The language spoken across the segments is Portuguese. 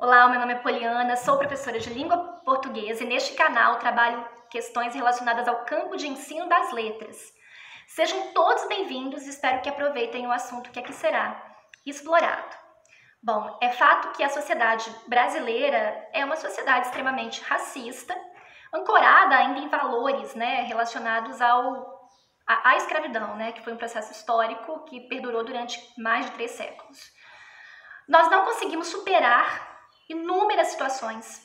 Olá, meu nome é Poliana, sou professora de língua portuguesa e neste canal trabalho questões relacionadas ao campo de ensino das letras. Sejam todos bem-vindos e espero que aproveitem o assunto que aqui será explorado. Bom, é fato que a sociedade brasileira é uma sociedade extremamente racista, ancorada ainda em valores, relacionados à escravidão, que foi um processo histórico que perdurou durante mais de 3 séculos. Nós não conseguimos superar inúmeras situações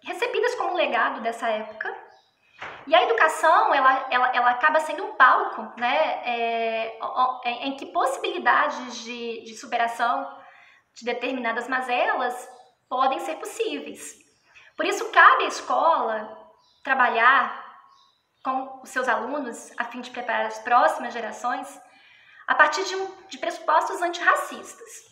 recebidas como legado dessa época, e a educação ela acaba sendo um palco, em que possibilidades de superação de determinadas mazelas podem ser possíveis. Por isso cabe à escola trabalhar com os seus alunos a fim de preparar as próximas gerações a partir de pressupostos antirracistas.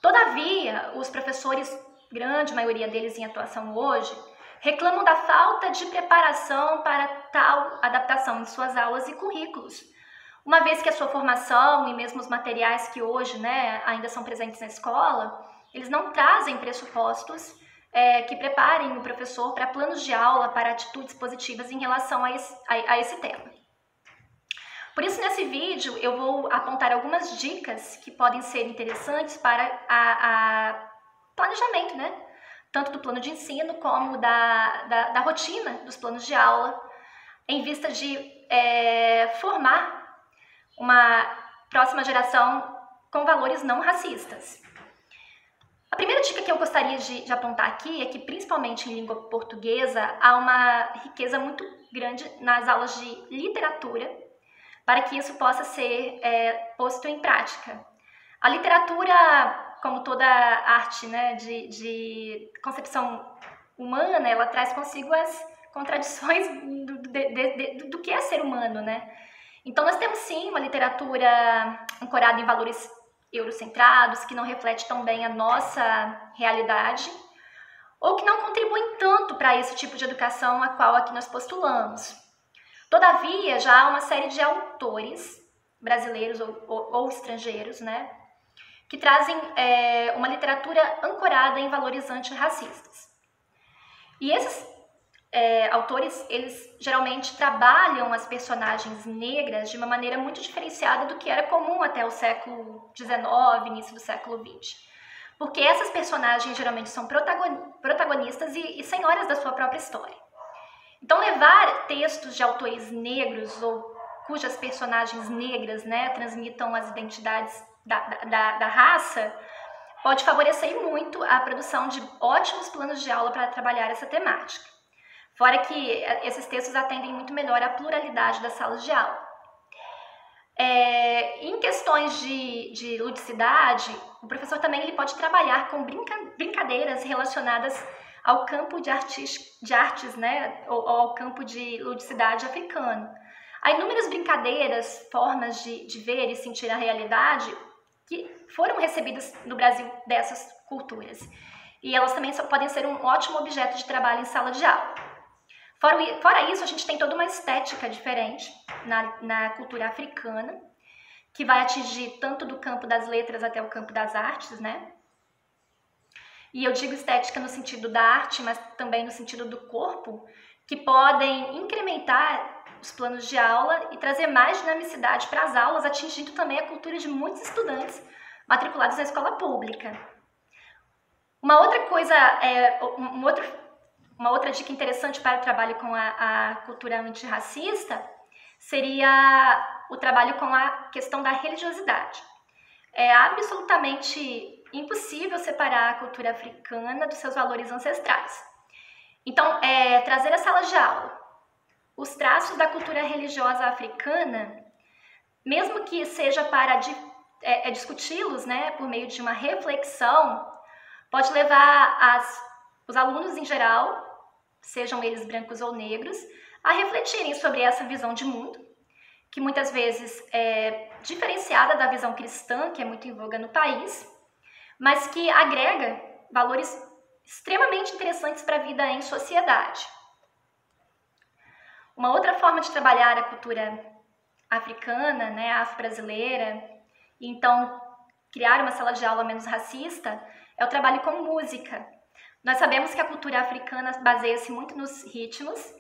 Todavia, os professores, grande maioria deles em atuação hoje, reclamam da falta de preparação para tal adaptação em suas aulas e currículos, uma vez que a sua formação e mesmo os materiais que hoje ainda são presentes na escola, eles não trazem pressupostos que preparem o professor para planos de aula, para atitudes positivas em relação a esse tema. Por isso, nesse vídeo, eu vou apontar algumas dicas que podem ser interessantes para planejamento, tanto do plano de ensino como da rotina dos planos de aula, em vista de formar uma próxima geração com valores não racistas. A primeira dica que eu gostaria de apontar aqui é que, principalmente em língua portuguesa, há uma riqueza muito grande nas aulas de literatura, para que isso possa ser posto em prática. A literatura, como toda arte de concepção humana, ela traz consigo as contradições do que é ser humano, Então nós temos sim uma literatura ancorada em valores eurocentrados, que não reflete tão bem a nossa realidade, ou que não contribuem tanto para esse tipo de educação a qual aqui nós postulamos. Todavia, já há uma série de autores brasileiros ou estrangeiros, que trazem uma literatura ancorada em valores antirracistas. E esses autores, eles geralmente trabalham as personagens negras de uma maneira muito diferenciada do que era comum até o século XIX, início do século XX. Porque essas personagens geralmente são protagonistas e senhoras da sua própria história. Então, levar textos de autores negros ou cujas personagens negras transmitam as identidades da raça pode favorecer muito a produção de ótimos planos de aula para trabalhar essa temática. Fora que esses textos atendem muito melhor à pluralidade das salas de aula. Em questões de ludicidade, o professor também ele pode trabalhar com brincadeiras relacionadas ao campo de artes, ou ao campo de ludicidade africano. Há inúmeras brincadeiras, formas de ver e sentir a realidade que foram recebidas no Brasil dessas culturas. E elas também podem ser um ótimo objeto de trabalho em sala de aula. Fora isso, a gente tem toda uma estética diferente na cultura africana, que vai atingir tanto do campo das letras até o campo das artes, E eu digo estética no sentido da arte, mas também no sentido do corpo, que podem incrementar os planos de aula e trazer mais dinamicidade para as aulas, atingindo também a cultura de muitos estudantes matriculados na escola pública. Uma outra dica interessante para o trabalho com a cultura antirracista seria o trabalho com a questão da religiosidade. É absolutamente impossível separar a cultura africana dos seus valores ancestrais. Então, trazer à sala de aula os traços da cultura religiosa africana, mesmo que seja para discuti-los por meio de uma reflexão, pode levar os alunos em geral, sejam eles brancos ou negros, a refletirem sobre essa visão de mundo, que muitas vezes é diferenciada da visão cristã, que é muito em voga no país, mas que agrega valores extremamente interessantes para a vida em sociedade. Uma outra forma de trabalhar a cultura africana, afro-brasileira, então criar uma sala de aula menos racista é o trabalho com música. Nós sabemos que a cultura africana baseia-se muito nos ritmos.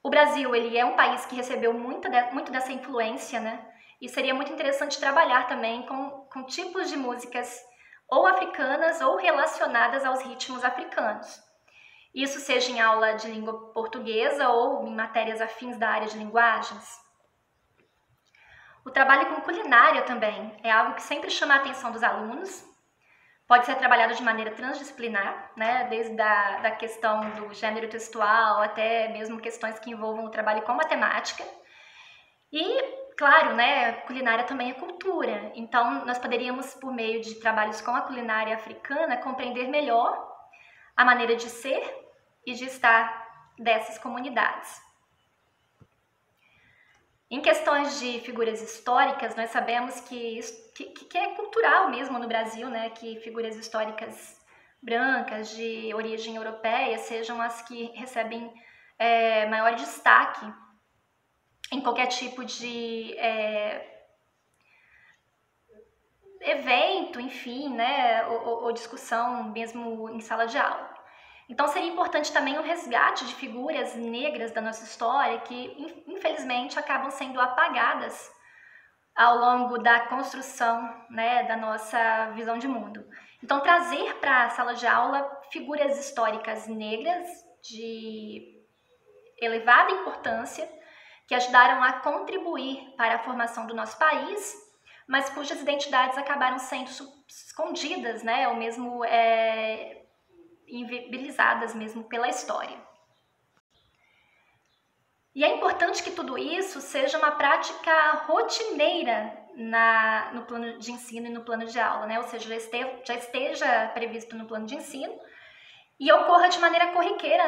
O Brasil, ele é um país que recebeu muito dessa influência, né? E seria muito interessante trabalhar também com tipos de músicas ou africanas ou relacionadas aos ritmos africanos. Isso seja em aula de língua portuguesa ou em matérias afins da área de linguagens. O trabalho com culinária também é algo que sempre chama a atenção dos alunos. Pode ser trabalhado de maneira transdisciplinar, né? Desde a questão do gênero textual até mesmo questões que envolvam o trabalho com matemática. E, claro, né, culinária também é cultura. Então, nós poderíamos, por meio de trabalhos com a culinária africana, compreender melhor a maneira de ser e de estar dessas comunidades. Em questões de figuras históricas, nós sabemos que é cultural mesmo no Brasil, né, que figuras históricas brancas de origem europeia sejam as que recebem maior destaque em qualquer tipo de evento, enfim, né, ou discussão mesmo em sala de aula. Então seria importante também o resgate de figuras negras da nossa história que, infelizmente, acabam sendo apagadas ao longo da construção, né, da nossa visão de mundo. Então trazer para a sala de aula figuras históricas negras de elevada importância que ajudaram a contribuir para a formação do nosso país, mas cujas identidades acabaram sendo escondidas, né, ou mesmo inviabilizadas mesmo pela história. E é importante que tudo isso seja uma prática rotineira no plano de ensino e no plano de aula, né? Ou seja, já esteja previsto no plano de ensino e ocorra de maneira corriqueira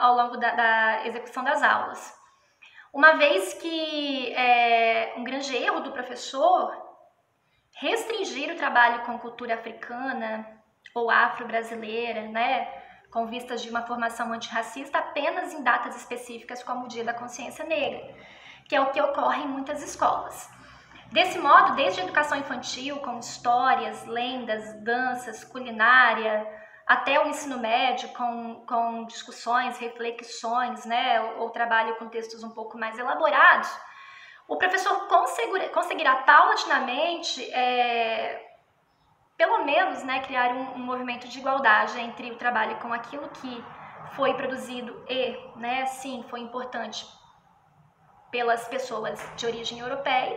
ao longo da execução das aulas. Uma vez que um grande erro do professor restringir o trabalho com cultura africana ou afro-brasileira, né, com vistas de uma formação antirracista apenas em datas específicas como o Dia da Consciência Negra, que é o que ocorre em muitas escolas. Desse modo, desde a educação infantil, com histórias, lendas, danças, culinária, até o ensino médio, com discussões, reflexões, né, ou trabalho com textos um pouco mais elaborados, o professor conseguirá paulatinamente pelo menos, né, criar um movimento de igualdade entre o trabalho com aquilo que foi produzido e, né, sim, foi importante pelas pessoas de origem europeia,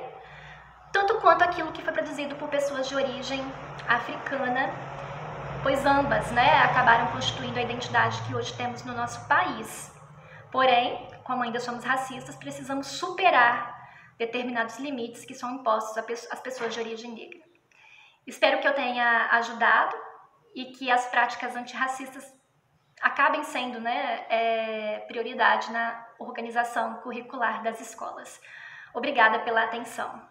tanto quanto aquilo que foi produzido por pessoas de origem africana, pois ambas, né, acabaram constituindo a identidade que hoje temos no nosso país. Porém, como ainda somos racistas, precisamos superar determinados limites que são impostos às pessoas de origem negra. Espero que eu tenha ajudado e que as práticas antirracistas acabem sendo, né, prioridade na organização curricular das escolas. Obrigada pela atenção.